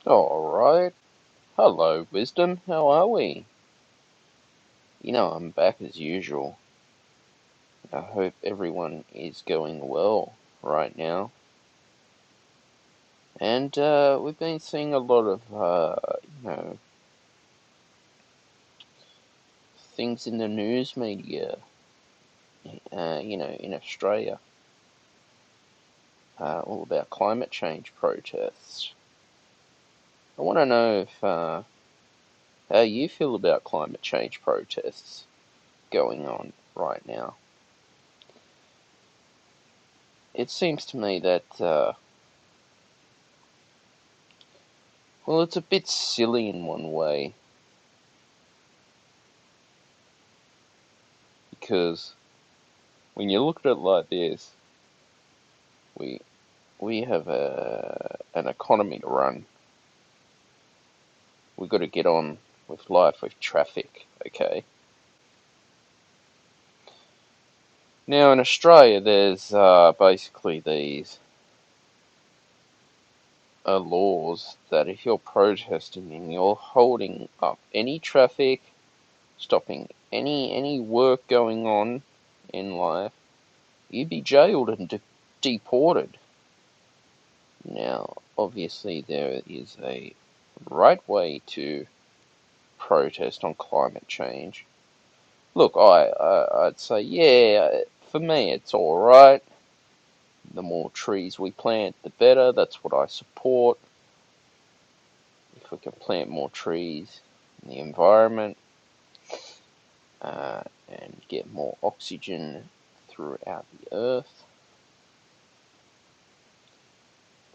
Alright. Hello, Wisdom. How are we? I'm back as usual. I hope everyone is going well right now. And we've been seeing a lot of, things in the news media, in Australia, all about climate change protests. I want to know if how you feel about climate change protests going on right now. It seems to me that well, it's a bit silly in one way, because when you look at it like this, we we have an economy to run. We've got to get on with life, with traffic, okay? Now in Australia, there's basically these laws that if you're protesting and you're holding up any traffic, stopping any work going on in life, you'd be jailed and deported. Now, obviously, there is a right way to protest on climate change. Look, I'd say, yeah, for me, it's all right. The more trees we plant, the better. That's what I support. If we can plant more trees in the environment and get more oxygen throughout the earth,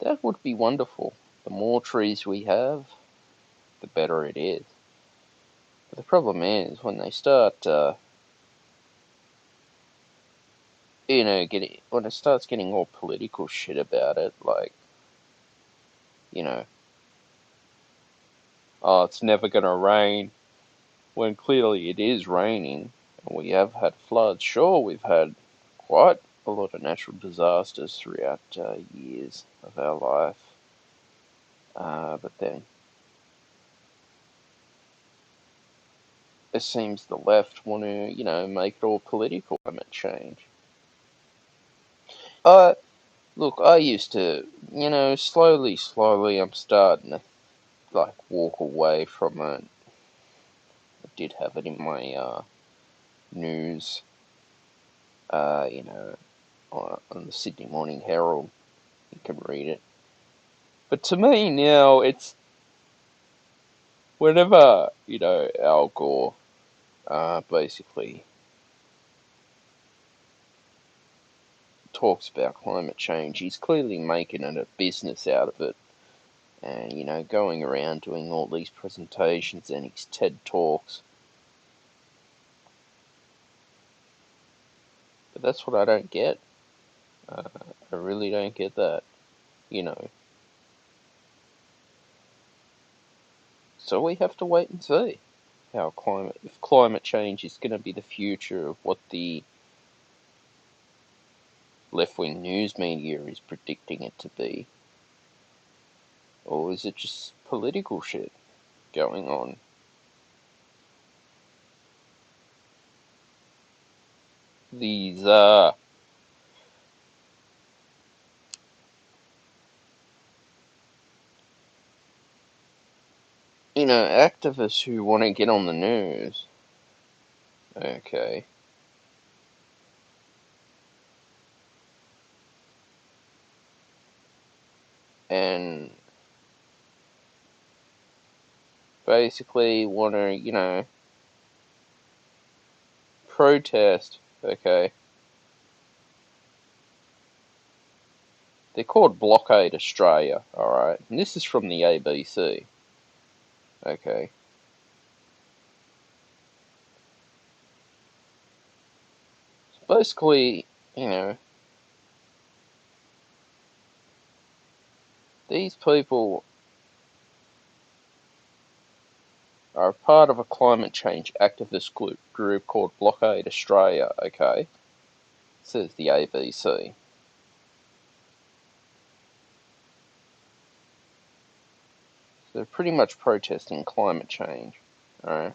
that would be wonderful. The more trees we have, the better it is. But the problem is when they start, when it starts getting all political shit about it, like, you know, oh, it's never gonna rain, when clearly it is raining, and we have had floods. Sure, we've had quite a lot of natural disasters throughout years of our life, but then it seems the left want to, make it all political climate change. Uh, Look, I used to, slowly, I'm starting to like walk away from it. I did have it in my news, uh, you know, on the Sydney Morning Herald. You can read it. But to me now, it's whenever, Al Gore basically talks about climate change, he's clearly making it a business out of it. And, going around doing all these presentations and his TED Talks. But that's what I don't get. I really don't get that, you know. So we have to wait and see if climate change is going to be the future of what the left-wing news media is predicting it to be, or is it just political shit going on? These activists who want to get on the news, okay, and basically want to, protest, okay. They're called Blockade Australia, alright? And this is from the ABC, okay. So basically, you know, these people are part of a climate change activist group called Blockade Australia, okay? Says the ABC. They're pretty much protesting climate change. Alright.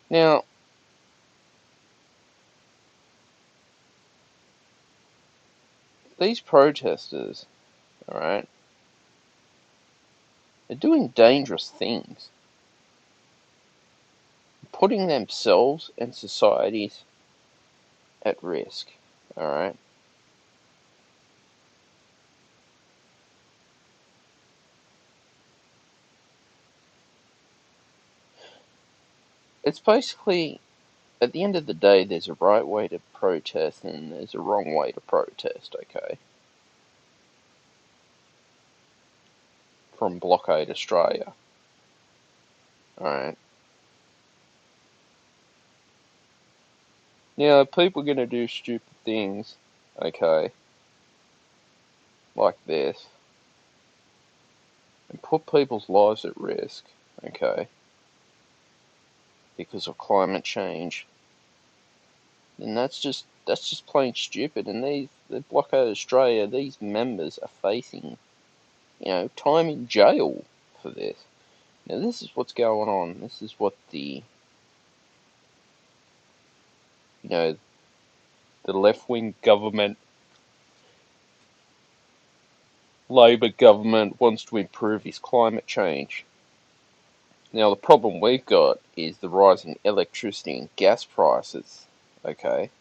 Now, these protesters, alright, they're doing dangerous things, putting themselves and societies at risk. Alright. It's basically, at the end of the day, there's a right way to protest and there's a wrong way to protest, okay? From Blockade Australia. Alright. Now, people are going to do stupid things, okay, like this, and put people's lives at risk, okay, because of climate change, then that's just plain stupid. And the Blockade Australia, these members are facing, time in jail for this. Now, this is what's going on. This is what the left-wing government, Labor government, wants to improve is climate change. Now, the problem we've got is the rising electricity and gas prices, okay,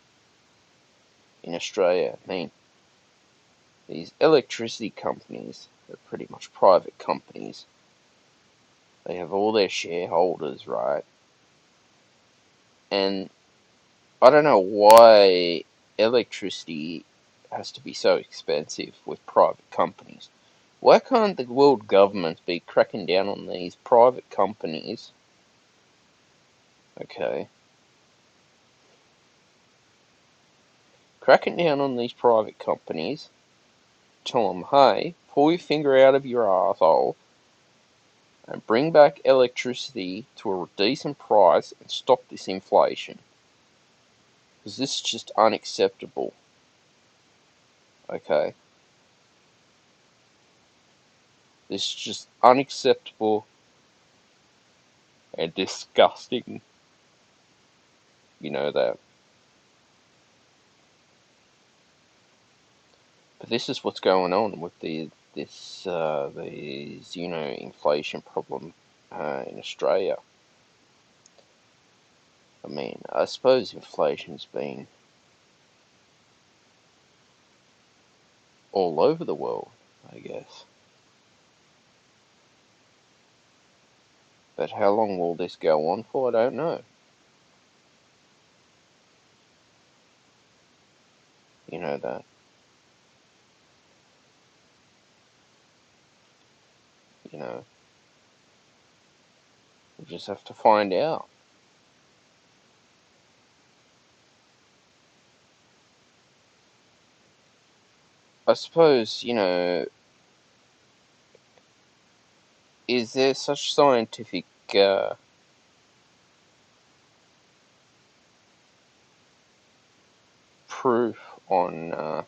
in Australia. I mean, these electricity companies are pretty much private companies. They have all their shareholders, right? And I don't know why electricity has to be so expensive with private companies. Why can't the world government be cracking down on these private companies? Okay. Cracking down on these private companies, tell them, hey, pull your finger out of your arsehole and bring back electricity to a decent price and stop this inflation. Because this is just unacceptable. Okay? This is just unacceptable and disgusting. You know that. But this is what's going on with these inflation problem in Australia. I mean, I suppose inflation's been all over the world, I guess. But how long will this go on for? I don't know. You know that. You know, we just have to find out. I suppose, is there such scientific proof on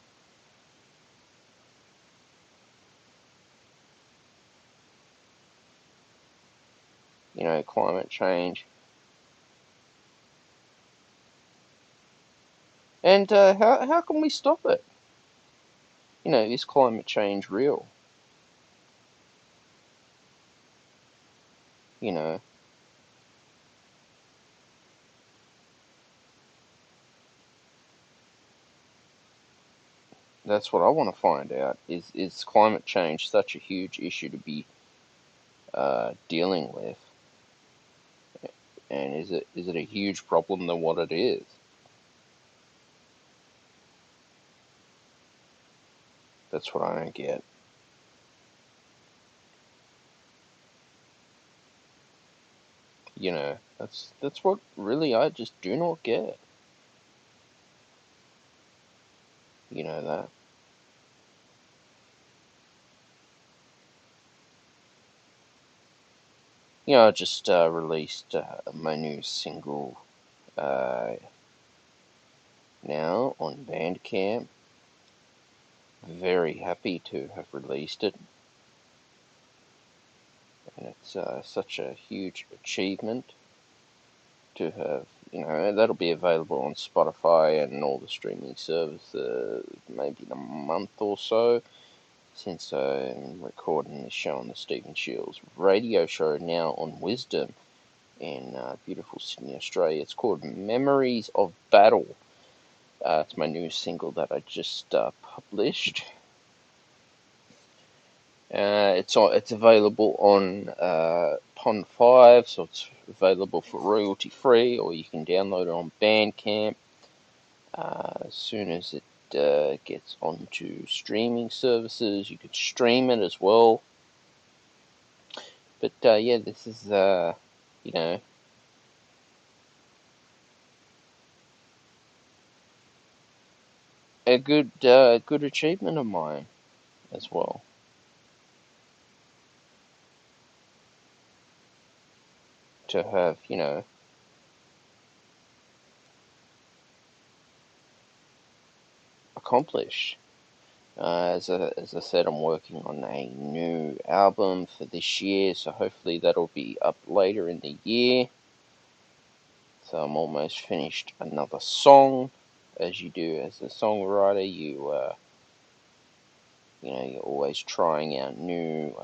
climate change? And how can we stop it? Is climate change real? You know, that's what I want to find out. Is climate change such a huge issue to be dealing with? And is it a huge problem than what it is? That's what I don't get. That's what really I just do not get. You know that. I just released my new single uh, now on Bandcamp. very happy to have released it, and it's such a huge achievement to have. That'll be available on Spotify and all the streaming services maybe in a month or so, since I'm recording this show on the Stephen Shields radio show now on Wisdom in beautiful Sydney, Australia. It's called Memories of Battle. It's my new single that I just published. It's available on Pond 5, so it's available for royalty free, or you can download it on Bandcamp. As soon as it gets onto streaming services, you could stream it as well. But yeah, this is you know a good achievement of mine as well. To have accomplished. As I said, I'm working on a new album for this year, so hopefully that'll be up later in the year. So I'm almost finished another song. As you do as a songwriter, you're always trying out new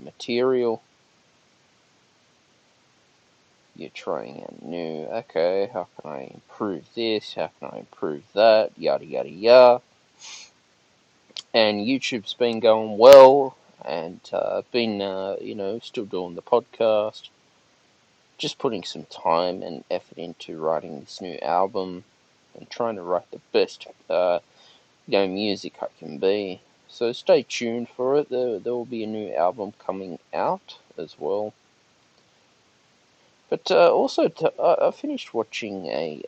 material. You're trying out new. Okay, how can I improve this? How can I improve that? Yada yada yada. And YouTube's been going well, and I've been, still doing the podcast, just putting some time and effort into writing this new album, and trying to write the best, music I can be. So stay tuned for it. There will be a new album coming out as well. But also, I finished watching a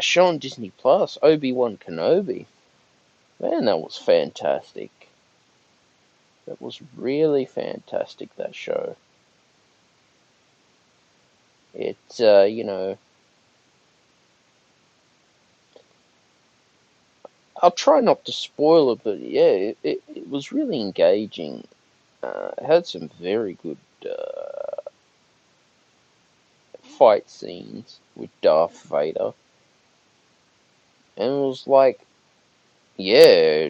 show on Disney Plus, Obi-Wan Kenobi. Man, that was fantastic. That was really fantastic, that show. It's, I'll try not to spoil it, but yeah, it was really engaging. It had some very good fight scenes with Darth Vader. And it was like, yeah,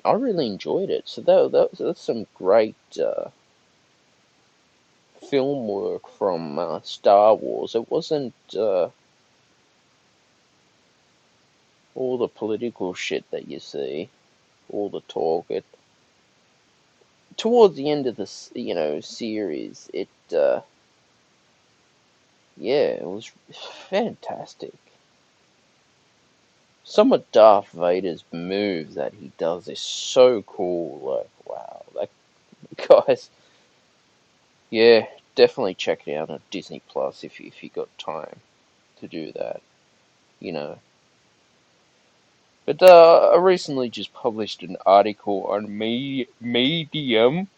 I really enjoyed it. So that's some great film work from Star Wars. It wasn't all the political shit that you see, all the talk. Towards the end of the series, it was fantastic. Some of Darth Vader's moves that he does is so cool. Like, wow, that guys. Yeah, definitely check it out on Disney Plus if you got time to do that. You know. But I recently just published an article on Medium,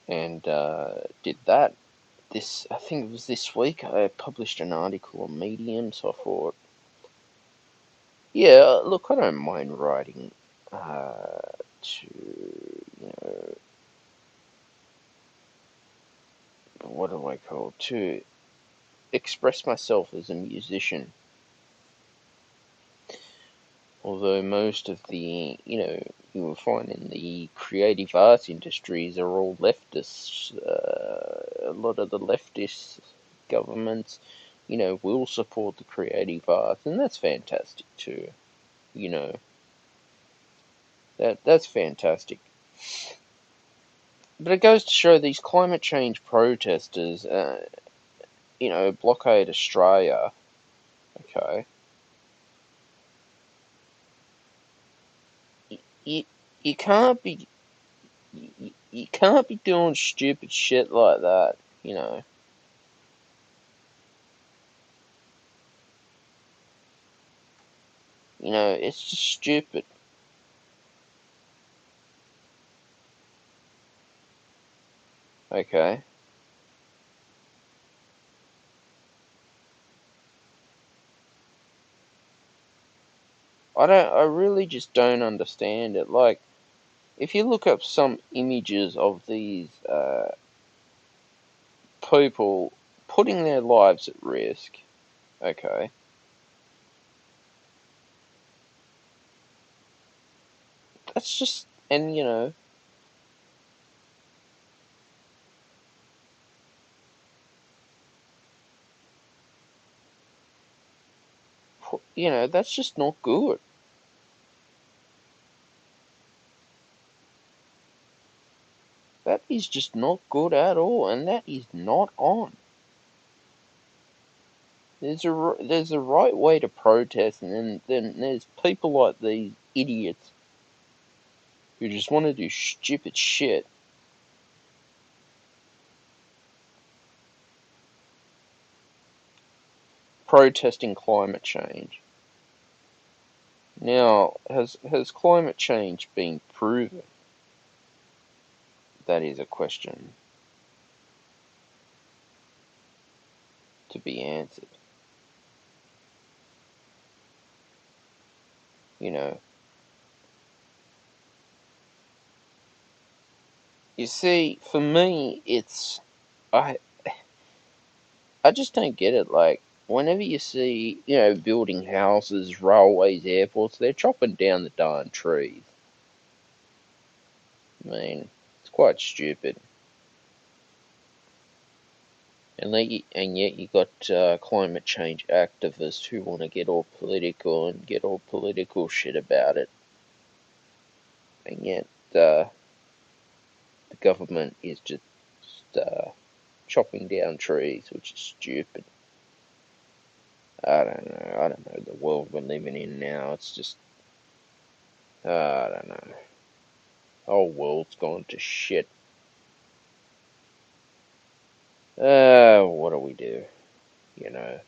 and did that. I think it was this week. I published an article on Medium, so I thought, yeah, look, I don't mind writing to, what do I call it? To express myself as a musician. Although most of the, you will find in the creative arts industries are all leftists. A lot of the leftist governments, will support the creative arts, and that's fantastic too. You know, that's fantastic. But it goes to show these climate change protesters, blockade Australia. Okay, you, you can't be you can't be doing stupid shit like that. You know, it's just stupid. Okay, I really just don't understand it. Like, if you look up some images of these people putting their lives at risk, okay, that's just, and that's just not good. That is just not good at all, and that is not on. There's a right way to protest, and then there's people like these idiots who just want to do stupid shit. Protesting climate change. Now, has climate change been proven? That is a question to be answered. You know, you see, for me, I I just don't get it. Like, whenever you see, building houses, railways, airports, they're chopping down the darn trees. I mean, it's quite stupid. And yet you got climate change activists who want to get all political and get all political shit about it. And yet the government is just chopping down trees, which is stupid. I don't know. I don't know the world we're living in now. It's just, I don't know. The whole world's gone to shit. What do we do? You know,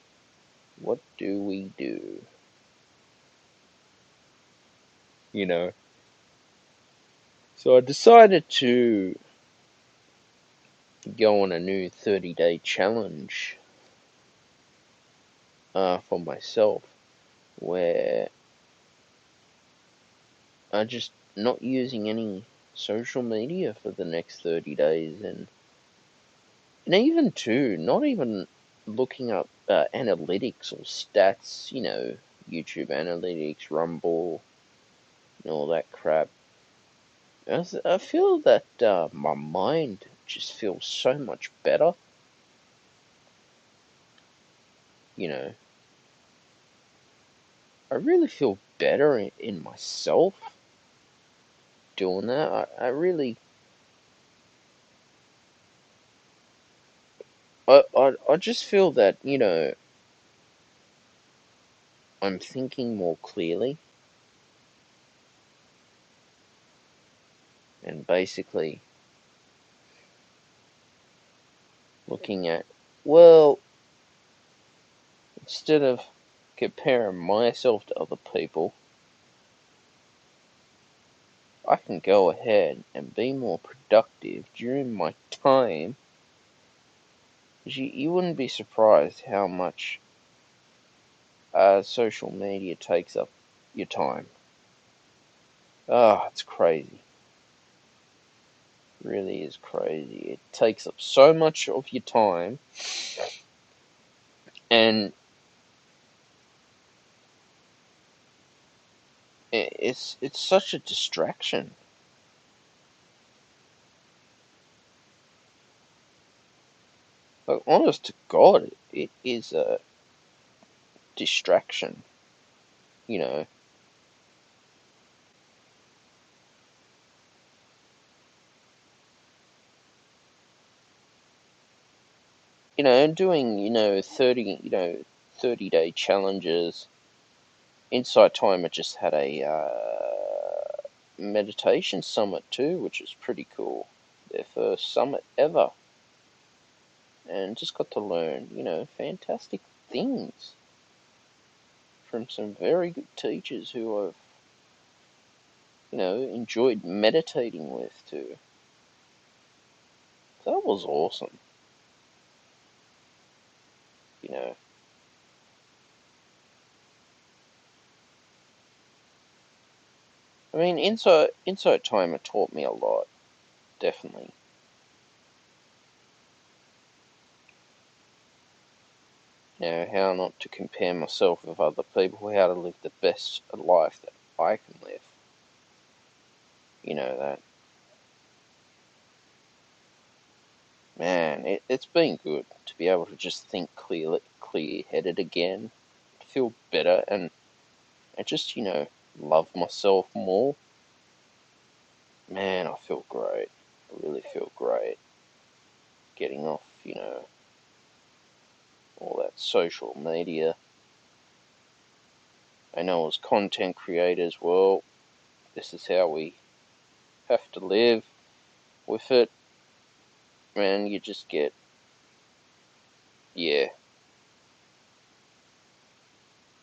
what do we do? You know. So I decided to go on a new 30-day challenge for myself, where I'm just not using any social media for the next 30 days, and even too, not even looking up analytics or stats, YouTube analytics, Rumble, and all that crap. I feel that my mind just feels so much better. You know, I really feel better in myself doing that. I really, I just feel that, I'm thinking more clearly, and basically looking at, well, instead of comparing myself to other people, I can go ahead and be more productive during my time. You wouldn't be surprised how much social media takes up your time. It's crazy. It really is crazy. It takes up so much of your time, and it's such a distraction. Like, honest to God, it is a distraction. You know, doing 30-day challenges. Inside Timer just had a meditation summit too, which is pretty cool. Their first summit ever, and just got to learn, fantastic things from some very good teachers who I've, enjoyed meditating with too. That was awesome. You know, I mean, Inside Timer taught me a lot, definitely. How not to compare myself with other people, how to live the best life that I can live. You know that. Man, it's been good to be able to just think clear-headed again, feel better, and just, love myself more. Man, I feel great. I really feel great. Getting off, all that social media. I know as content creators, well, this is how we have to live with it. Man, you just get, yeah.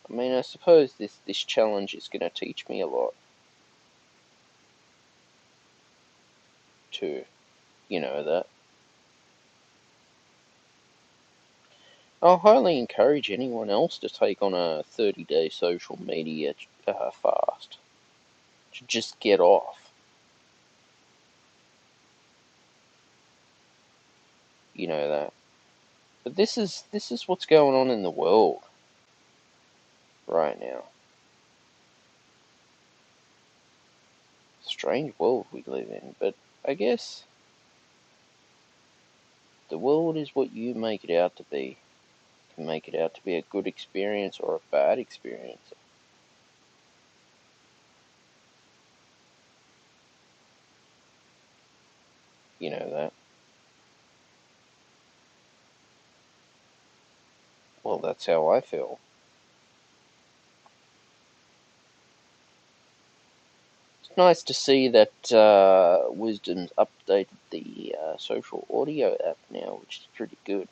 I mean, I suppose this challenge is going to teach me a lot too. That. I'll highly encourage anyone else to take on a 30-day social media fast. To just get off. That. But this is what's going on in the world right now. Strange world we live in, but I guess the world is what you make it out to be. You can make it out to be a good experience or a bad experience. That. Well, that's how I feel. It's nice to see that Wisdom's updated the social audio app now, which is pretty good.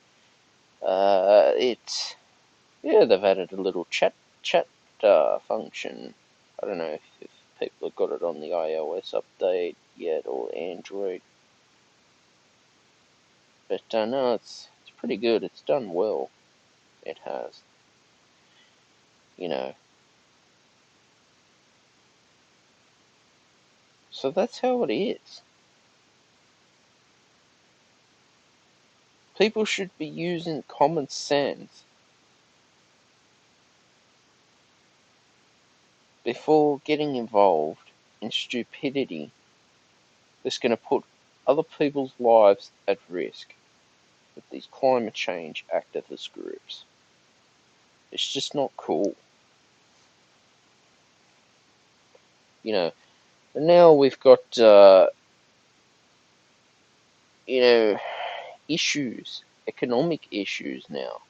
They've added a little chat function. I don't know if people have got it on the iOS update yet or Android, but no, it's pretty good. It's done well. It has, you know. So that's how it is. People should be using common sense before getting involved in stupidity that's going to put other people's lives at risk with these climate change activist groups. It's just not cool. And now we've got, issues, economic issues now.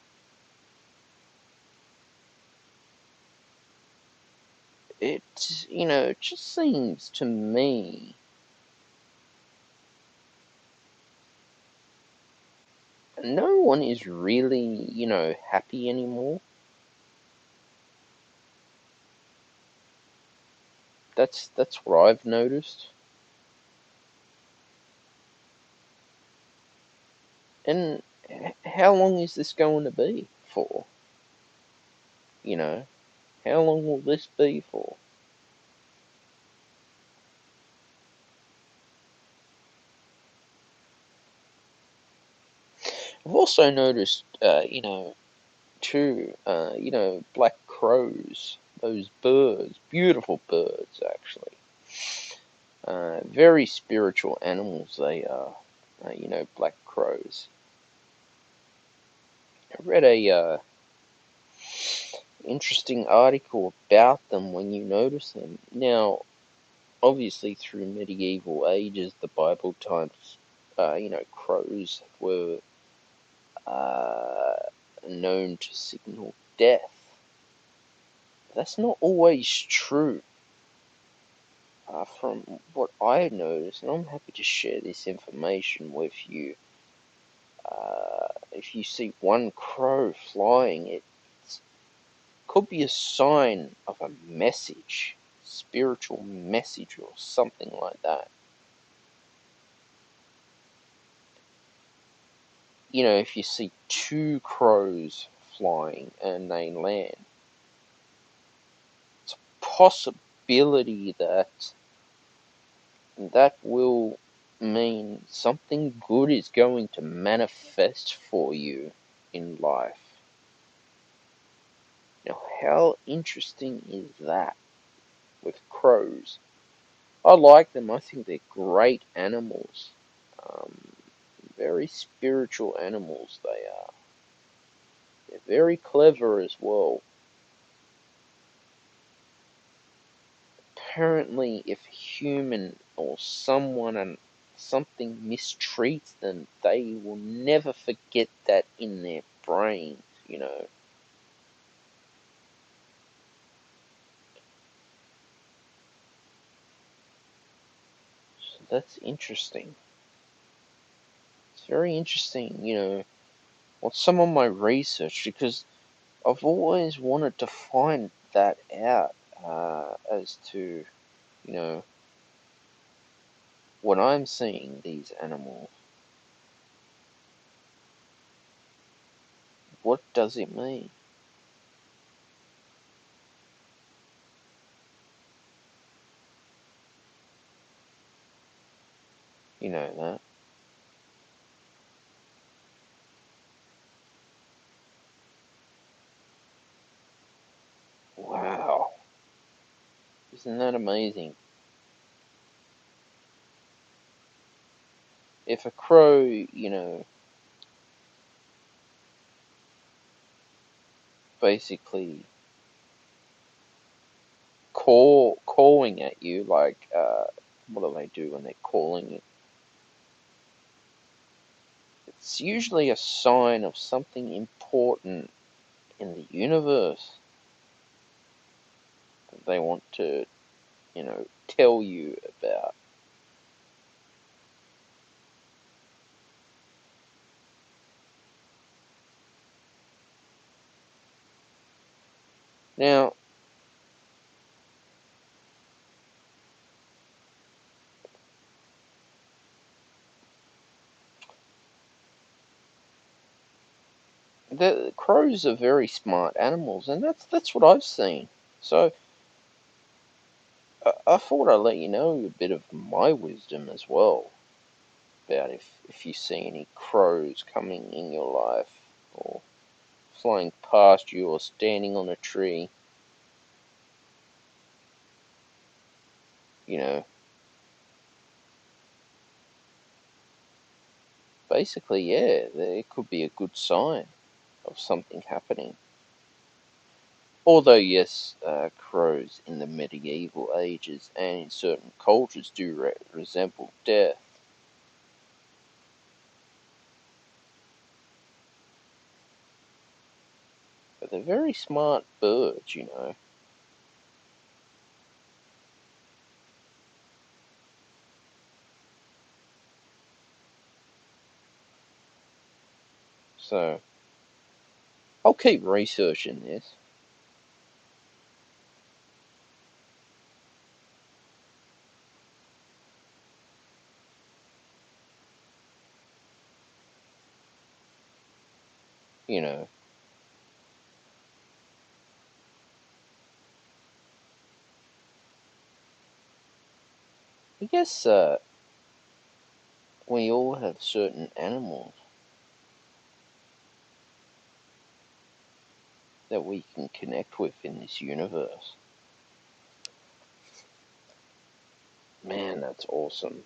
It just seems to me no one is really, happy anymore. That's what I've noticed. And how long is this going to be for? You know, how long will this be for? I've also noticed, too, black crows, those birds, beautiful birds, actually. Very spiritual animals they are, black crows. I read a interesting article about them when you notice them. Now, obviously, through medieval ages, the Bible times, crows were uh, known to signal death. That's not always true. From what I noticed, and I'm happy to share this information with you. If you see one crow flying, it could be a sign of a message, spiritual message, or something like that. If you see two crows flying and they land, it's ability that will mean something good is going to manifest for you in life. Now, how interesting is that with crows? I like them. I think they're great animals. Um, Very spiritual animals they are. They're very clever as well. Apparently, if a human or someone and something mistreats them, they will never forget that in their brains. So that's interesting. It's very interesting, what's some of my research, because I've always wanted to find that out as to, you know, when I'm seeing these animals, what does it mean? You know that? Wow. Isn't that amazing? If a crow, basically calling at you, like, what do they do when they're calling you? It's usually a sign of something important in the universe that they want to, tell you about. Now, the crows are very smart animals, and that's what I've seen. So I thought I'd let you know a bit of my wisdom as well about if you see any crows coming in your life, or flying past you, or standing on a tree. You know, basically, yeah, it could be a good sign of something happening. Although, yes, crows in the medieval ages and in certain cultures do resemble death. But they're very smart birds. So, I'll keep researching this. You know, I guess we all have certain animals that we can connect with in this universe. Man, that's awesome.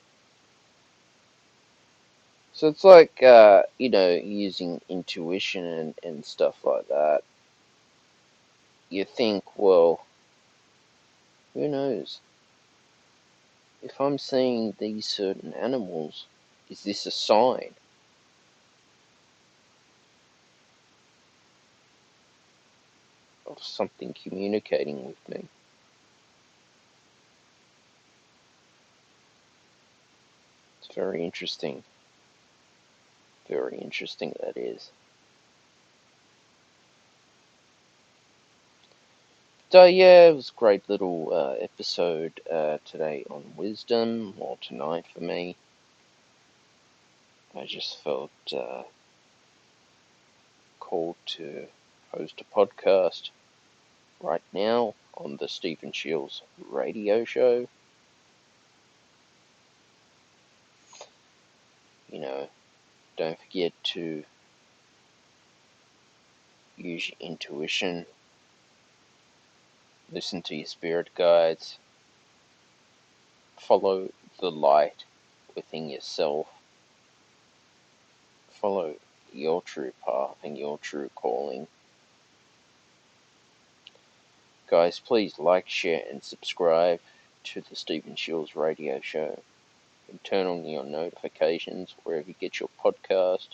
So it's like, using intuition and stuff like that. You think, well, who knows? If I'm seeing these certain animals, is this a sign of something communicating with me? It's very interesting. Very interesting, that is. So, yeah, it was a great little episode today on wisdom, or tonight for me. I just felt called to host a podcast right now. on the Stephen Shields radio show. You know, don't forget to use your intuition, listen to your spirit guides, follow the light within yourself, follow your true path and your true calling. Guys, please like, share, and subscribe to the Stephen Shields radio show. And turn on your notifications wherever you get your podcast.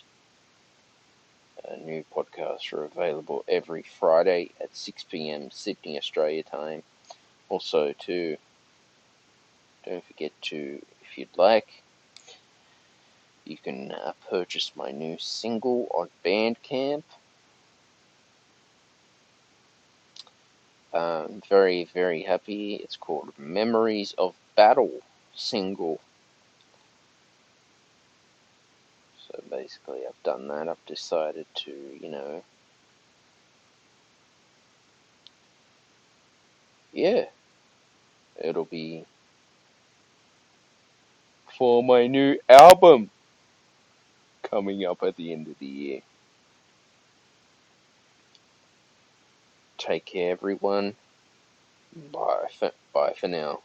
New podcasts are available every Friday at 6 p.m. Sydney, Australia time. Also, too, don't forget to, if you'd like, you can purchase my new single on Bandcamp. Very, very happy. It's called Memories of Battle single. So basically, I've done that. I've decided to, yeah, it'll be for my new album coming up at the end of the year. Take care, everyone. Bye for now.